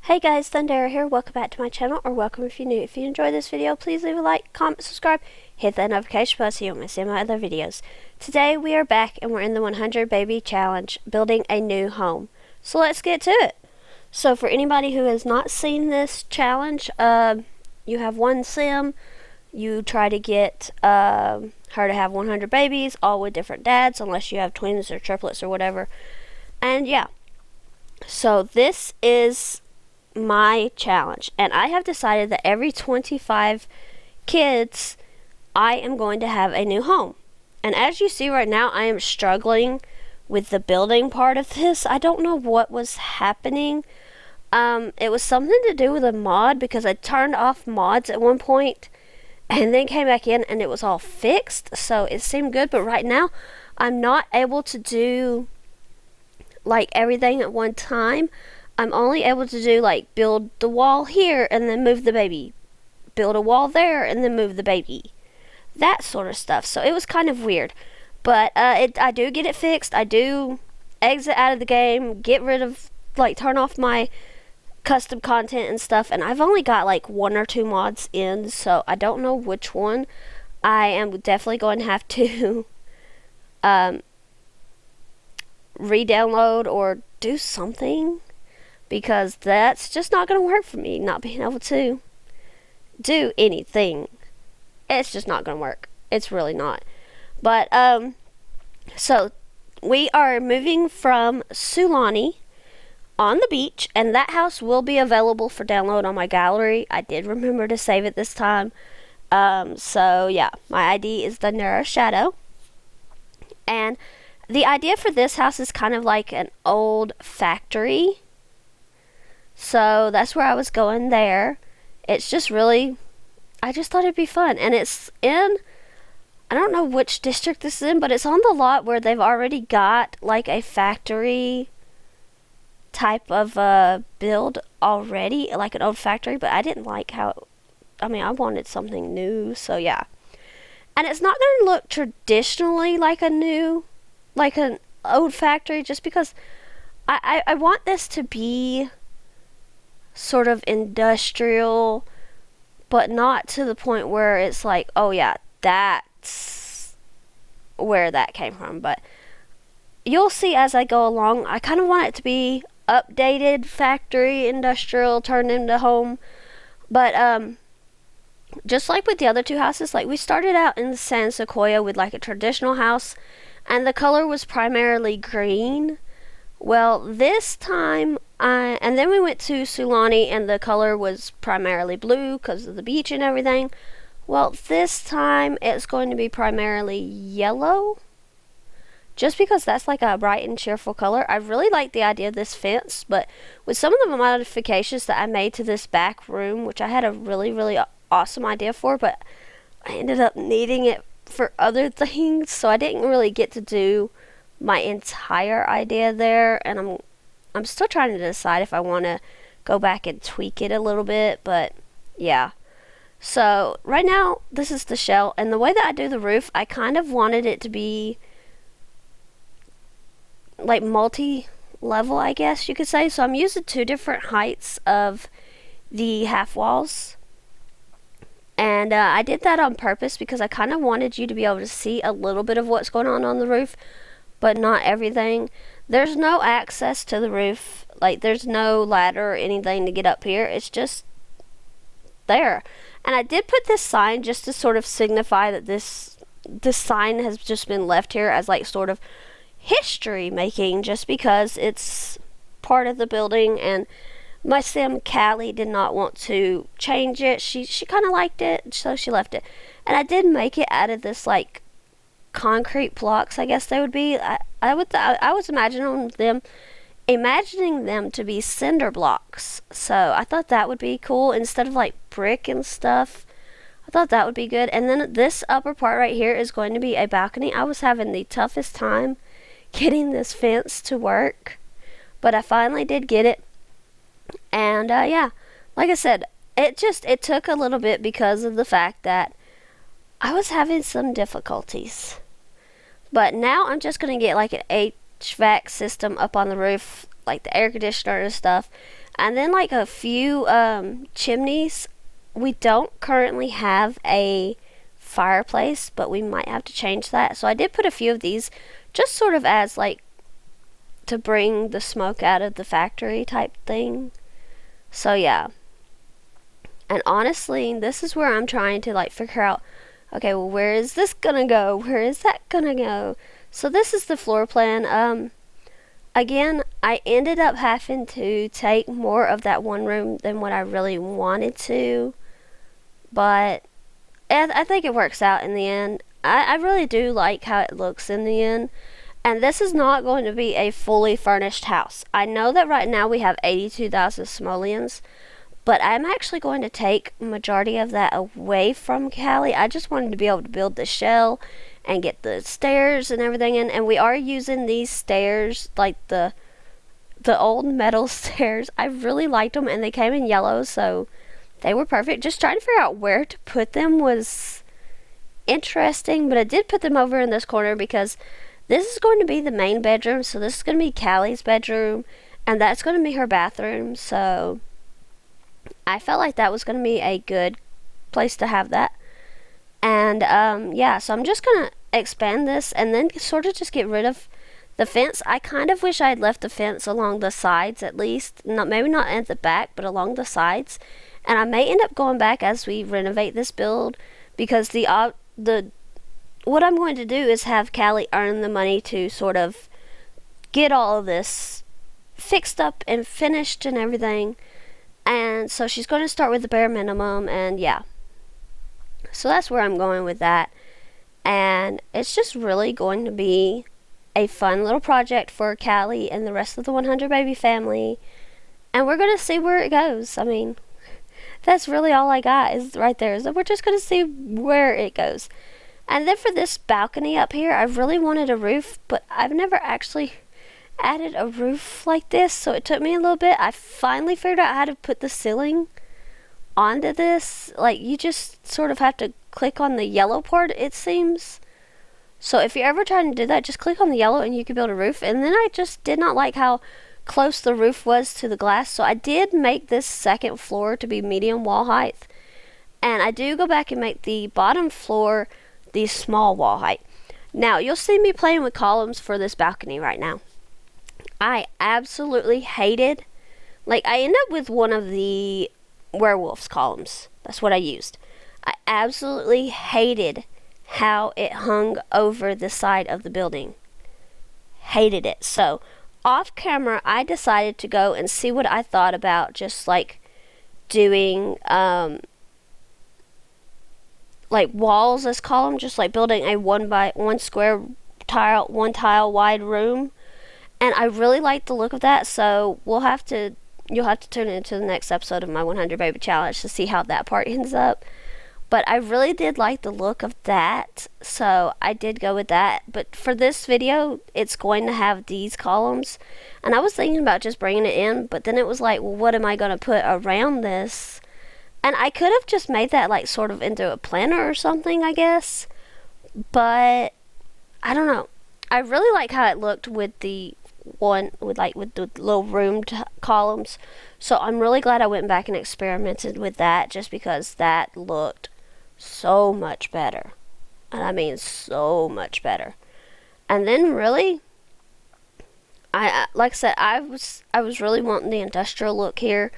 Hey guys, Thundera here. Welcome back to my channel, or welcome if you're new. If you enjoyed this video, please leave a like, comment, subscribe, hit that notification bell so you don't miss any of my other videos. Today we are back and we're in the 100 Baby Challenge, building a new home. So let's get to it. So for anybody who has not seen this challenge, you have one sim. You try to get her to have 100 babies, all with different dads, unless you have twins or triplets or whatever. And yeah, so this is my challenge, and I have decided that every 25 kids I am going to have a new home. And as you see right now, I am struggling with the building part of this. I don't know what was happening. It was something to do with a mod, because I turned off mods at one point and then came back in and it was all fixed, so it seemed good. But right now I'm not able to do like everything at one time. I'm only able to do like build the wall here and then move the baby, build a wall there and then move the baby, that sort of stuff. So it was kind of weird, but I do get it fixed. I do exit out of the game, get rid of, like, turn off my custom content and stuff, and I've only got like 1 or 2 mods in, so I don't know which one. I am definitely going to have to re-download or do something, because that's just not going to work for me, not being able to do anything. It's just not going to work. It's really not. But, so, we are moving from Sulani on the beach, and that house will be available for download on my gallery. I did remember to save it this time. So, yeah, my ID is Thundera Shadow. And the idea for this house is kind of like an old factory. So that's where I was going there. It's just really, I just thought it'd be fun. And it's in, I don't know which district this is in, but it's on the lot where they've already got like a factory type of build already, like an old factory. But I didn't like how, I mean, I wanted something new, so yeah. And it's not going to look traditionally like like an old factory, just because I want this to be sort of industrial, but not to the point where it's like, oh yeah, that's where that came from. But you'll see as I go along. I kind of want it to be updated factory, industrial, turned into home. But just like with the other 2 houses, like we started out in San Sequoia with like a traditional house, and the color was primarily green. Well, this time, and then we went to Sulani, and the color was primarily blue because of the beach and everything. Well, this time it's going to be primarily yellow, just because that's like a bright and cheerful color. I really like the idea of this fence, but with some of the modifications that I made to this back room, which I had a really awesome idea for, but I ended up needing it for other things, so I didn't really get to do my entire idea there, and I'm still trying to decide if I want to go back and tweak it a little bit. But yeah, so right now this is the shell, and the way that I do the roof, I kind of wanted it to be like multi-level, I guess you could say. So I'm using 2 different heights of the half walls, and I did that on purpose because I kind of wanted you to be able to see a little bit of what's going on the roof, but not everything. There's no access to the roof, like there's no ladder or anything to get up here. It's just there. And I did put this sign just to sort of signify that this sign has just been left here as like sort of history making, just because it's part of the building, and my sim Callie did not want to change it. She kind of liked it, so she left it. And I did make it out of this like concrete blocks, I guess they would be. I was imagining them to be cinder blocks, so I thought that would be cool instead of like brick and stuff. I thought that would be good. And then this upper part right here is going to be a balcony. I was having the toughest time getting this fence to work, but I finally did get it. And yeah, like I said, it took a little bit because of the fact that I was having some difficulties. But now I'm just going to get like an HVAC system up on the roof, like the air conditioner and stuff. And then like a few chimneys. We don't currently have a fireplace, but we might have to change that. So I did put a few of these just sort of as like to bring the smoke out of the factory type thing. So yeah. And honestly, this is where I'm trying to like figure out, okay, well, where is this gonna go? Where is that gonna go? So this is the floor plan. Again, I ended up having to take more of that one room than what I really wanted to, but I think it works out in the end. I really do like how it looks in the end. And this is not going to be a fully furnished house. I know that right now we have 82,000 simoleons, but I'm actually going to take majority of that away from Callie. I just wanted to be able to build the shell and get the stairs and everything in. And we are using these stairs, like the old metal stairs. I really liked them, and they came in yellow, so they were perfect. Just trying to figure out where to put them was interesting, but I did put them over in this corner because this is going to be the main bedroom. So this is going to be Callie's bedroom, and that's going to be her bathroom. So I felt like that was going to be a good place to have that. And yeah, so I'm just going to expand this and then sort of just get rid of the fence. I kind of wish I had left the fence along the sides at least. Maybe not at the back, but along the sides. And I may end up going back as we renovate this build, because what I'm going to do is have Callie earn the money to sort of get all of this fixed up and finished and everything. And so she's going to start with the bare minimum, and yeah. So that's where I'm going with that. And it's just really going to be a fun little project for Callie and the rest of the 100 Baby family. And we're going to see where it goes. I mean, that's really all I got is right there. So we're just going to see where it goes. And then for this balcony up here, I really wanted a roof, but I've never actually added a roof like this, so it took me a little bit. I finally figured out how to put the ceiling onto this. Like, you just sort of have to click on the yellow part, it seems. So if you're ever trying to do that, just click on the yellow and you can build a roof. And then I just did not like how close the roof was to the glass, so I did make this second floor to be medium wall height. And I do go back and make the bottom floor the small wall height. Now, you'll see me playing with columns for this balcony right now. I absolutely hated, like, I end up with one of the werewolves columns. That's what I used. I absolutely hated how it hung over the side of the building. Hated it. So, off camera, I decided to go and see what I thought about just, like, doing, like, walls as columns, just like building a 1 square tile, 1 tile wide room. And I really like the look of that, so you'll have to tune into the next episode of my 100 Baby Challenge to see how that part ends up. But I really did like the look of that, so I did go with that. But for this video, it's going to have these columns. And I was thinking about just bringing it in, but then it was like, well, what am I going to put around this? And I could have just made that like sort of into a planter or something, I guess. But I don't know. I really like how it looked with the with the little roomed columns. So I'm really glad I went back and experimented with that, just because that looked so much better. And I mean so much better. And then really, I like I said, I was really wanting the industrial look here.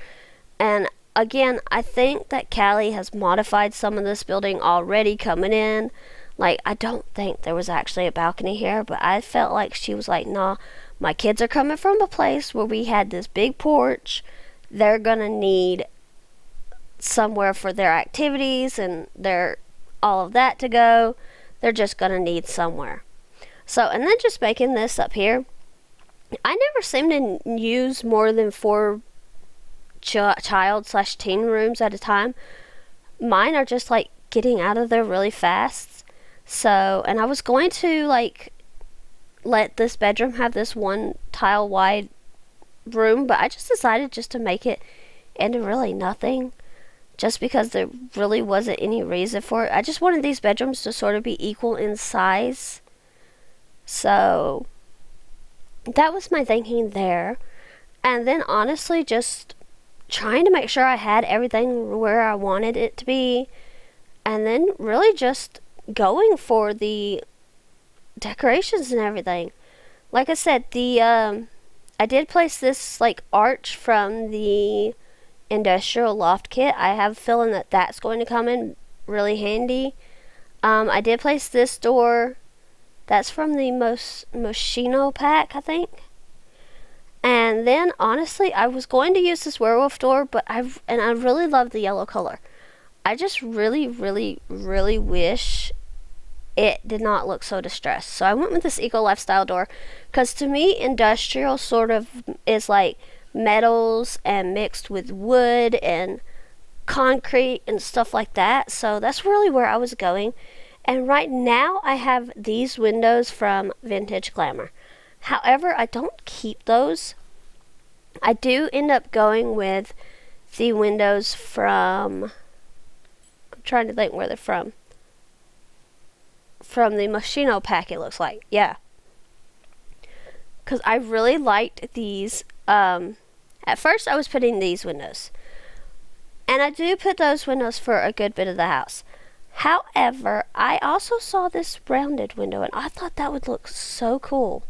And again, I think that Callie has modified some of this building already coming in. Like, I don't think there was actually a balcony here, but I felt like she was like, nah, my kids are coming from a place where we had this big porch. They're going to need somewhere for their activities and their all of that to go. They're just going to need somewhere. So, and then just making this up here, I never seem to use more than 4 child/teen rooms at a time. Mine are just like getting out of there really fast. So, and I was going to like let this bedroom have this 1 tile wide room, but I just decided just to make it into really nothing, just because there really wasn't any reason for it. I just wanted these bedrooms to sort of be equal in size. So that was my thinking there. And then honestly, just trying to make sure I had everything where I wanted it to be, and then really just going for the decorations and everything. Like I said, I did place this like arch from the industrial loft kit. I have a feeling that that's going to come in really handy. I did place this door. That's from the Moschino pack, I think. And then, honestly, I was going to use this werewolf door, but I really love the yellow color. I just really, really, really wish it did not look so distressed. So I went with this Eco Lifestyle door, because to me, industrial sort of is like metals and mixed with wood and concrete and stuff like that. So that's really where I was going. And right now, I have these windows from Vintage Glamour. However, I don't keep those. I do end up going with the windows from, I'm trying to think where they're from. From the Moschino pack, it looks like. Yeah. Because I really liked these. At first, I was putting these windows. And I do put those windows for a good bit of the house. However, I also saw this rounded window, and I thought that would look so cool.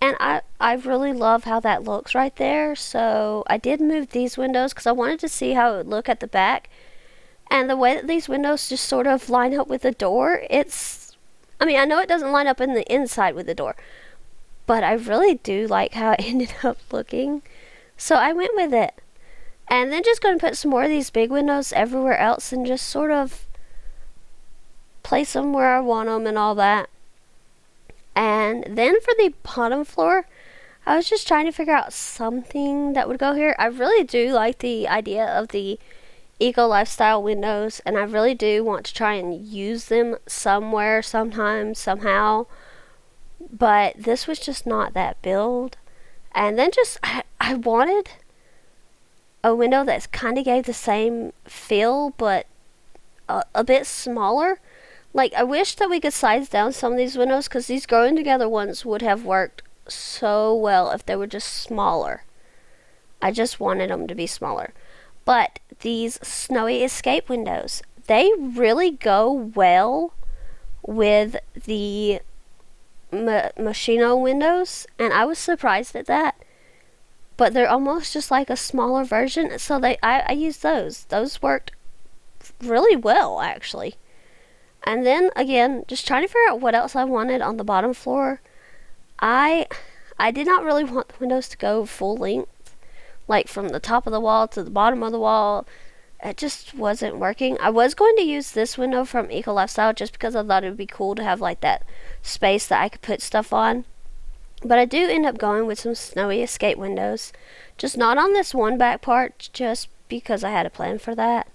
And I really love how that looks right there. So I did move these windows because I wanted to see how it would look at the back. And the way that these windows just sort of line up with the door, I know it doesn't line up in the inside with the door, but I really do like how it ended up looking. So I went with it. And then just going to put some more of these big windows everywhere else and just sort of place them where I want them and all that. And then for the bottom floor, I was just trying to figure out something that would go here. I really do like the idea of the Eco Lifestyle windows, and I really do want to try and use them somewhere, sometime, somehow. But this was just not that build. And then I wanted a window that kind of gave the same feel, but a bit smaller. Like, I wish that we could size down some of these windows, because these growing together ones would have worked so well if they were just smaller. I just wanted them to be smaller. But these Snowy Escape windows, they really go well with the Moschino windows, and I was surprised at that. But they're almost just like a smaller version, so I used those. Those worked really well, actually. And then, again, just trying to figure out what else I wanted on the bottom floor. I did not really want the windows to go full length, like from the top of the wall to the bottom of the wall. It just wasn't working. I was going to use this window from Eco Lifestyle just because I thought it would be cool to have like that space that I could put stuff on. But I do end up going with some Snowy Escape windows. Just not on this one back part, just because I had a plan for that.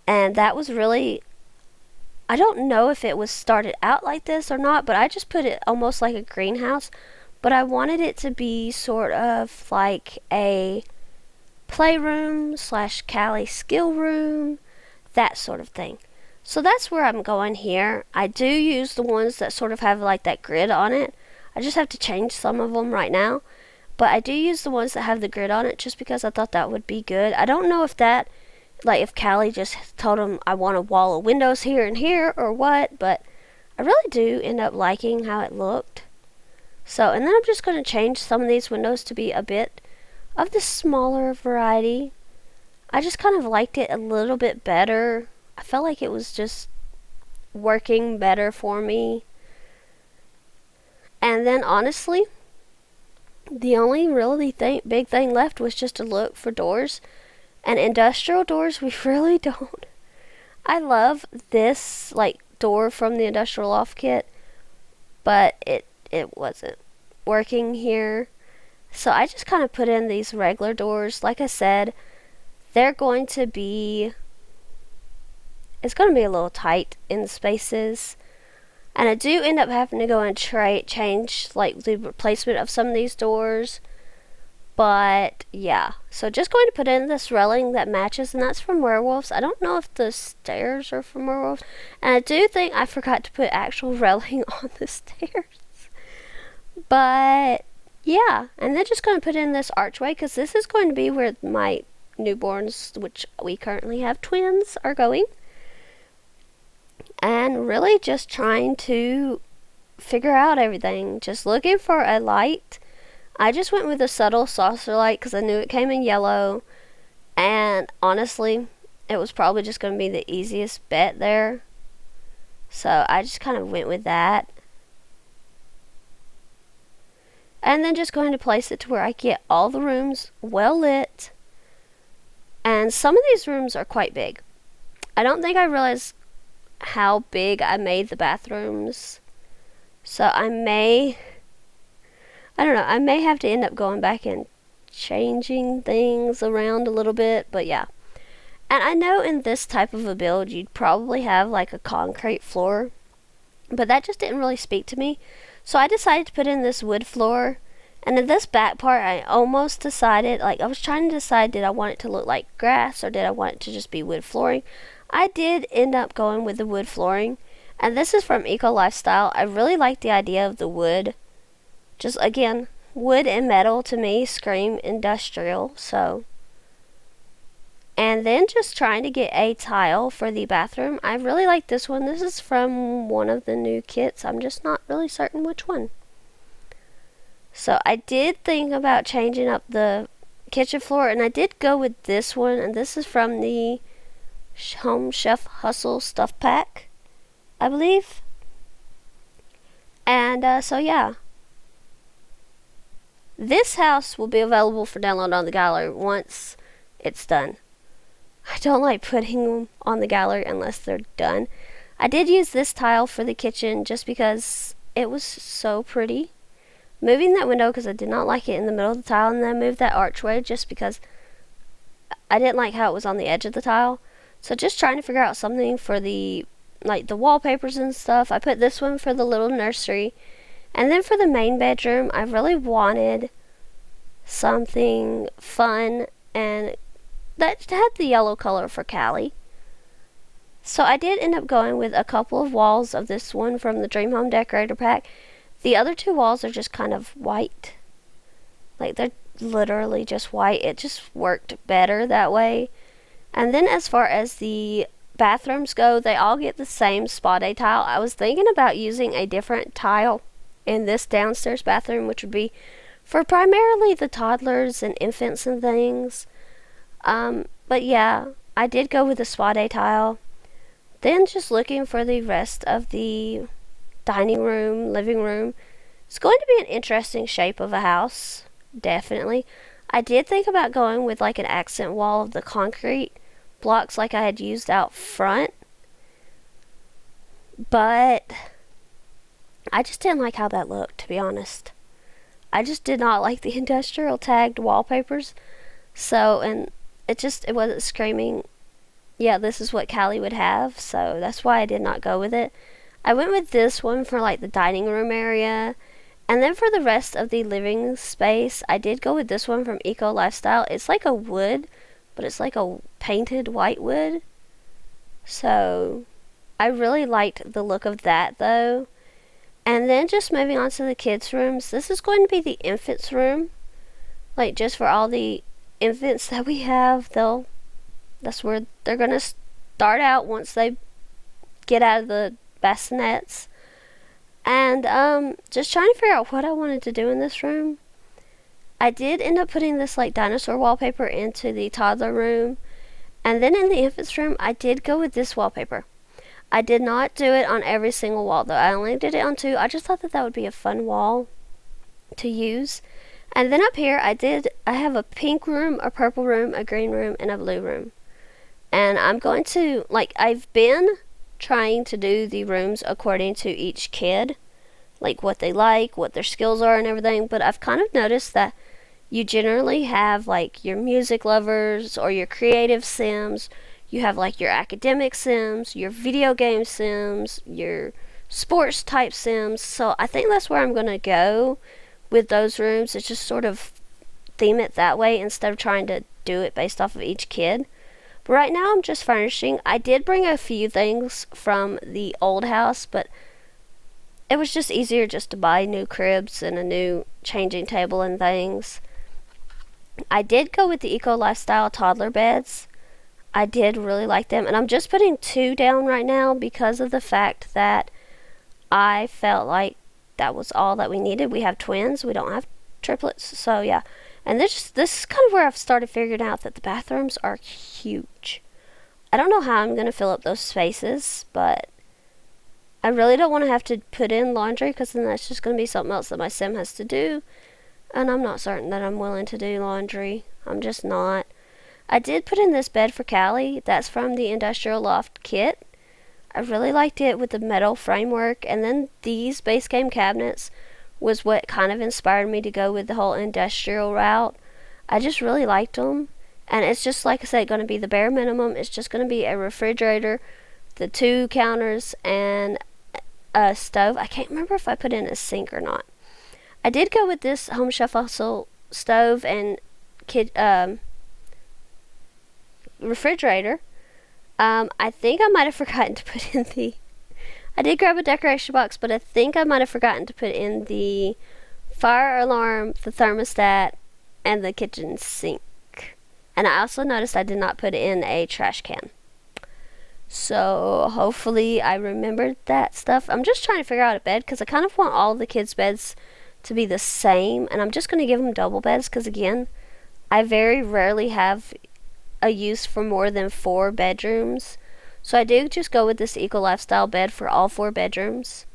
And that was really, I don't know if it was started out like this or not, but I just put it almost like a greenhouse. But I wanted it to be sort of like a playroom / Cali skill room, that sort of thing. So that's where I'm going here. I do use the ones that sort of have like that grid on it. I just have to change some of them right now. But I do use the ones that have the grid on it just because I thought that would be good. I don't know if that, like if Callie just told him I want a wall of windows here and here or what, but I really do end up liking how it looked. So, and then I'm just going to change some of these windows to be a bit of the smaller variety. I just kind of liked it a little bit better. I felt like it was just working better for me. And then honestly, the only really big thing left was just to look for doors. And industrial doors, we really don't. I love this like door from the industrial loft kit, but it wasn't working here. So I just kind of put in these regular doors. Like I said, they're going to be, it's going to be a little tight in the spaces. And I do end up having to go and change like the replacement of some of these doors. But yeah, so just going to put in this railing that matches, and that's from Werewolves. I don't know if the stairs are from Werewolves. And I do think I forgot to put actual railing on the stairs. But Yeah, and then just going to put in this archway because this is going to be where my newborns, which we currently have twins, are going. And really just trying to figure out everything. Just looking for a light. I just went with a subtle saucer light because I knew it came in yellow. And honestly, it was probably just going to be the easiest bet there. So I just kind of went with that. And then just going to place it to where I get all the rooms well lit. And some of these rooms are quite big. I don't think I realized how big I made the bathrooms. So I may have to end up going back and changing things around a little bit, but yeah. And I know in this type of a build, you'd probably have like a concrete floor, but that just didn't really speak to me. So I decided to put in this wood floor. And in this back part, I almost decided, like I was trying to decide, did I want it to look like grass or did I want it to just be wood flooring? I did end up going with the wood flooring. And this is from Eco Lifestyle. I really like the idea of the wood. Just again, wood and metal to me scream industrial. So, and then just trying to get a tile for the bathroom. I really like this one. This is from one of the new kits. I'm just not really certain which one. So I did think about changing up the kitchen floor, and I did go with this one, and this is from the Home Chef Hustle Stuff Pack, I believe. And so yeah, this house will be available for download on the gallery once it's done. I don't like putting them on the gallery unless they're done. I did use this tile for the kitchen just because it was so pretty. Moving that window because I did not like it in the middle of the tile, and then I moved that archway just because I didn't like how it was on the edge of the tile. So just trying to figure out something for the wallpapers and stuff. I put this one for the little nursery. And then for the main bedroom, I really wanted something fun and that had the yellow color for Callie. So I did end up going with a couple of walls of this one from the Dream Home Decorator Pack. The other two walls are just kind of white. Like they're literally just white. It just worked better that way. And then as far as the bathrooms go, they all get the same spa day tile. I was thinking about using a different tile in this downstairs bathroom, which would be for primarily the toddlers and infants and things. But yeah, I did go with the spa day tile. Then just looking for the rest of the dining room, living room. It's going to be an interesting shape of a house, definitely. I did think about going with like an accent wall of the concrete blocks like I had used out front, but I just didn't like how that looked, to be honest. I just did not like the industrial tagged wallpapers. So, and it wasn't screaming, yeah, this is what Callie would have. So that's why I did not go with it. I went with this one for like the dining room area. And then for the rest of the living space, I did go with this one from Eco Lifestyle. It's like a wood, but it's like a painted white wood. So I really liked the look of that though. And then just moving on to the kids' rooms. This is going to be the infants' room. Like just for all the infants that we have, that's where they're going to start out once they get out of the bassinets. And just trying to figure out what I wanted to do in this room. I did end up putting this like dinosaur wallpaper into the toddler room. And then in the infants room, I did go with this wallpaper. I did not do it on every single wall though. I only did it on 2. I just thought that would be a fun wall to use. And then up here, I have a pink room, a purple room, a green room, and a blue room. And I'm going to, I've been trying to do the rooms according to each kid, like what they like, what their skills are and everything, but I've kind of noticed that you generally have like your music lovers or your creative sims, you have like your academic sims, your video game sims, your sports type sims. So I think that's where I'm going to go with those rooms. It's just sort of theme it that way instead of trying to do it based off of each kid. But right now I'm just furnishing. I did bring a few things from the old house, but it was just easier just to buy new cribs and a new changing table and things. I did go with the Eco Lifestyle toddler beds. I did really like them, and I'm just putting 2 down right now because of the fact that I felt like that was all that we needed. We have twins, we don't have triplets, so yeah. And this is kind of where I've started figuring out that the bathrooms are huge. I don't know how I'm going to fill up those spaces, but I really don't want to have to put in laundry because then that's just going to be something else that my sim has to do. And I'm not certain that I'm willing to do laundry. I'm just not. I did put in this bed for Callie. That's from the Industrial Loft kit. I really liked it with the metal framework. And then these base game cabinets was what kind of inspired me to go with the whole industrial route. I just really liked them. And it's just, like I said, going to be the bare minimum. It's just going to be a refrigerator, the 2 counters, and a stove. I can't remember if I put in a sink or not. I did go with this Home Chef Hustle stove and refrigerator. I think I might have forgotten to put in the... I did grab a decoration box, but I think I might have forgotten to put in the fire alarm, the thermostat, and the kitchen sink. And I also noticed I did not put in a trash can. So hopefully I remembered that stuff. I'm just trying to figure out a bed because I kind of want all the kids' beds to be the same. And I'm just going to give them double beds because, again, I very rarely have a use for more than 4 bedrooms. So I do just go with this Eco Lifestyle bed for all 4 bedrooms.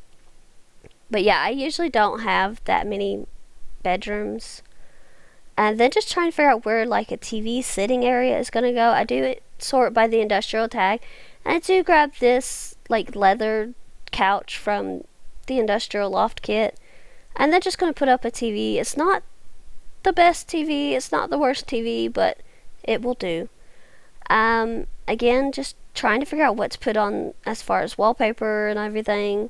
But yeah, I usually don't have that many bedrooms. And then just trying to figure out where like a TV sitting area is going to go. I do sort by the industrial tag. And I do grab this like leather couch from the Industrial Loft kit. And then just going to put up a TV. It's not the best TV. It's not the worst TV, but it will do. Again, just trying to figure out what to put on as far as wallpaper and everything.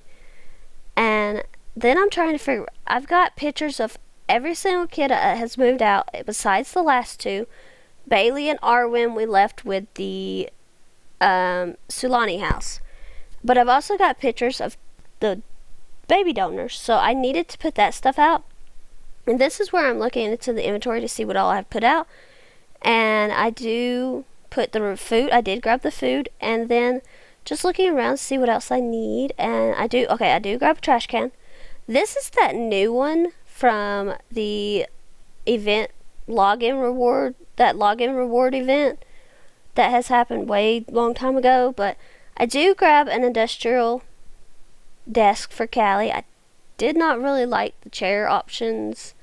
And then I'm trying to figure... I've got pictures of every single kid that has moved out besides the last 2. Bailey and Arwen, we left with the Sulani house. But I've also got pictures of the baby donors, so I needed to put that stuff out. And this is where I'm looking into the inventory to see what all I've put out. And I do put the food. I did grab the food, and then just looking around to see what else I need. And I do grab a trash can. This is that new one from the event login reward event that has happened way long time ago. But I do grab an industrial desk for Callie. I did not really like the chair options.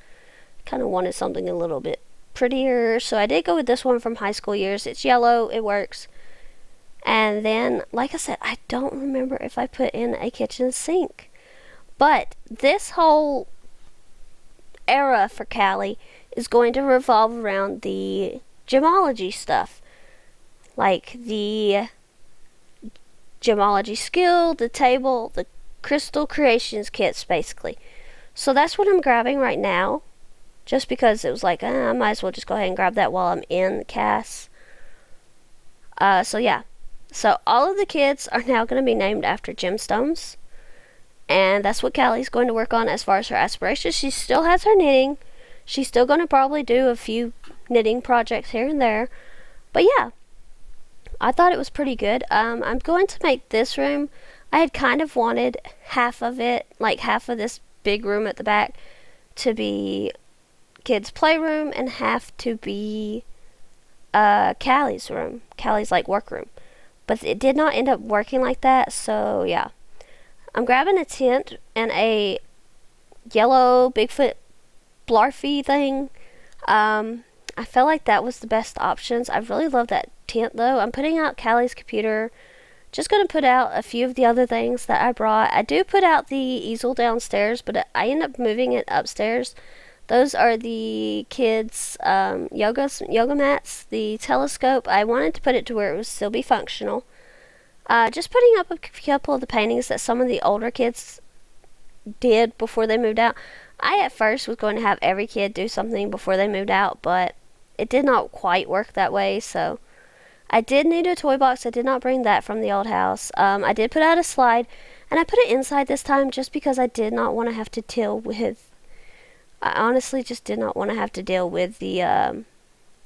Kind of wanted something a little bit prettier, so I did go with this one from High School Years. It's yellow, it works. And then, like I said, I don't remember if I put in a kitchen sink. But this whole era for Callie is going to revolve around the gemology stuff. Like the gemology skill, the table, the crystal creations kits, basically. So that's what I'm grabbing right now. Just because it was like, I might as well just go ahead and grab that while I'm in CAS. So yeah. So all of the kids are now going to be named after gemstones. And that's what Callie's going to work on as far as her aspirations. She still has her knitting. She's still going to probably do a few knitting projects here and there. But yeah, I thought it was pretty good. I'm going to make this room. I had kind of wanted half of it, like half of this big room at the back, to be kids' playroom and half to be Callie's room. Callie's like workroom. But it did not end up working like that, so yeah. I'm grabbing a tent and a yellow Bigfoot Blarfy thing. I felt like that was the best options. I really love that tent though. I'm putting out Callie's computer. Just going to put out a few of the other things that I brought. I do put out the easel downstairs, but I end up moving it upstairs. Those are the kids' yoga mats, the telescope. I wanted to put it to where it would still be functional. Just putting up a couple of the paintings that some of the older kids did before they moved out. I at first was going to have every kid do something before they moved out, but it did not quite work that way, so I did need a toy box. I did not bring that from the old house. I did put out a slide, and I put it inside this time just because I did not want to have to deal with. I honestly just did not want to have to deal with the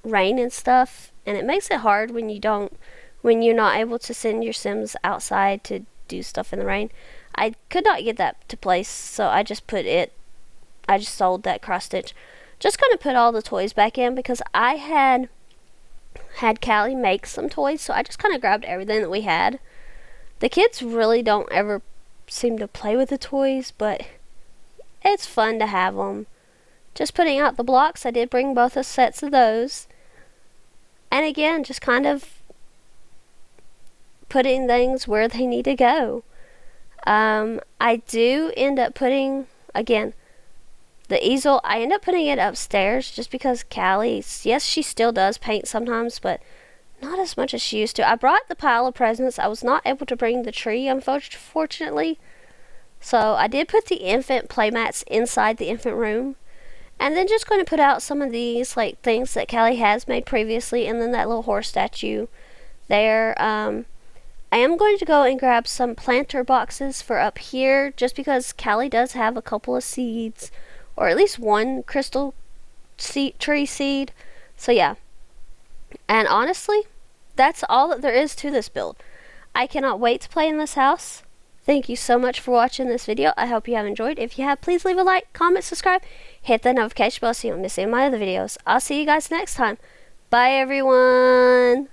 rain and stuff, and it makes it hard when you're not able to send your Sims outside to do stuff in the rain. I could not get that to place, so I just sold that cross stitch. Just gonna put all the toys back in because I had Callie make some toys, so I just kind of grabbed everything that we had. The kids really don't ever seem to play with the toys, but it's fun to have them. Just putting out the blocks, I did bring both sets of those. And again, just kind of putting things where they need to go. I do end up putting, again, the easel, I end up putting it upstairs just because Callie, yes, she still does paint sometimes, but not as much as she used to. I brought the pile of presents. I was not able to bring the tree, unfortunately. So I did put the infant playmats inside the infant room. And then just going to put out some of these like things that Callie has made previously, and then that little horse statue there. I am going to go and grab some planter boxes for up here just because Callie does have a couple of seeds, or at least one crystal tree seed. So yeah. And honestly, that's all that there is to this build. I cannot wait to play in this house. Thank you so much for watching this video. I hope you have enjoyed. If you have, please leave a like, comment, subscribe, hit the notification bell so you don't miss any of my other videos. I'll see you guys next time. Bye everyone.